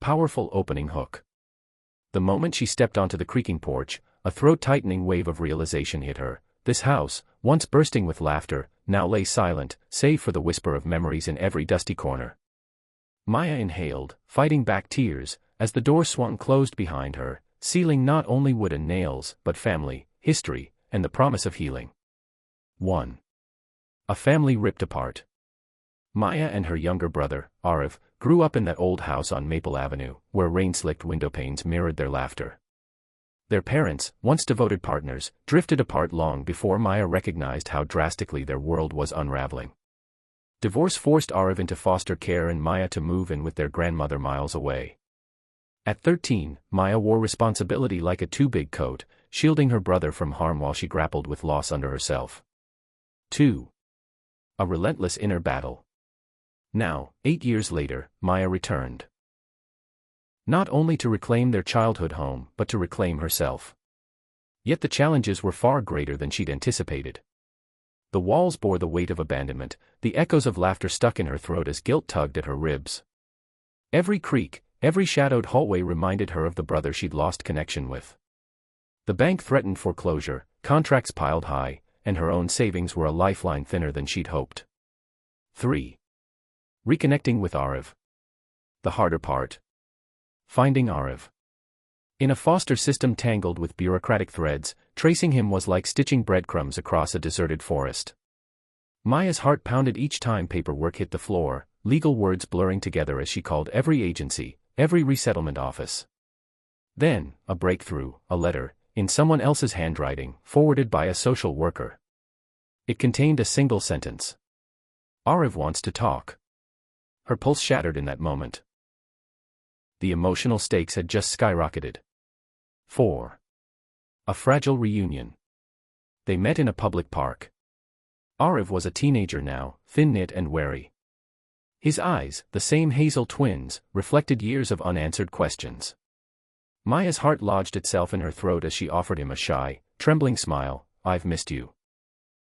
powerful opening hook. The moment she stepped onto the creaking porch, a throat-tightening wave of realization hit her. This house, once bursting with laughter, now lay silent, save for the whisper of memories in every dusty corner. Maya inhaled, fighting back tears, as the door swung closed behind her, sealing not only wooden nails, but family, history, and the promise of healing. 1. A family ripped apart. Maya and her younger brother, Arav, grew up in that old house on Maple Avenue, where rain-slicked windowpanes mirrored their laughter. Their parents, once devoted partners, drifted apart long before Maya recognized how drastically their world was unraveling. Divorce forced Arav into foster care and Maya to move in with their grandmother miles away. At 13, Maya wore responsibility like a too-big coat, shielding her brother from harm while she grappled with loss under herself. 2. A relentless inner battle. Now, 8 years later, Maya returned. Not only to reclaim their childhood home, but to reclaim herself. Yet the challenges were far greater than she'd anticipated. The walls bore the weight of abandonment, the echoes of laughter stuck in her throat as guilt tugged at her ribs. Every creak, every shadowed hallway reminded her of the brother she'd lost connection with. The bank threatened foreclosure, contracts piled high, and her own savings were a lifeline thinner than she'd hoped. 3. Reconnecting with Arav. The harder part. Finding Arav. In a foster system tangled with bureaucratic threads, tracing him was like stitching breadcrumbs across a deserted forest. Maya's heart pounded each time paperwork hit the floor, legal words blurring together as she called every agency, every resettlement office. Then, a breakthrough, a letter, in someone else's handwriting, forwarded by a social worker. It contained a single sentence. Arav wants to talk. Her pulse shattered in that moment. The emotional stakes had just skyrocketed. 4. A fragile reunion. They met in a public park. Arav was a teenager now, thin-knit and wary. His eyes, the same hazel twins, reflected years of unanswered questions. Maya's heart lodged itself in her throat as she offered him a shy, trembling smile. "I've missed you."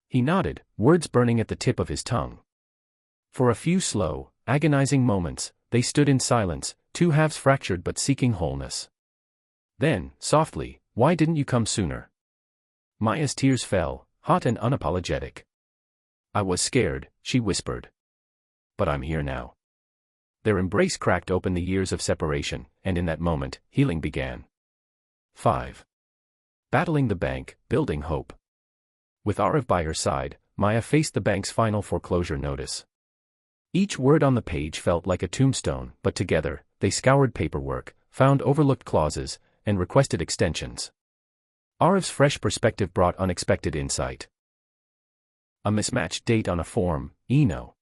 He nodded, words burning at the tip of his tongue. For a few slow, agonizing moments, they stood in silence, two halves fractured but seeking wholeness. Then, softly, "Why didn't you come sooner?" Maya's tears fell, hot and unapologetic. "I was scared," she whispered. "But I'm here now." Their embrace cracked open the years of separation, and in that moment, healing began. 5. Battling the bank, building hope. With Arav by her side, Maya faced the bank's final foreclosure notice. Each word on the page felt like a tombstone, but together, they scoured paperwork, found overlooked clauses, and requested extensions. Arav's fresh perspective brought unexpected insight. A mismatched date on a form, Eno.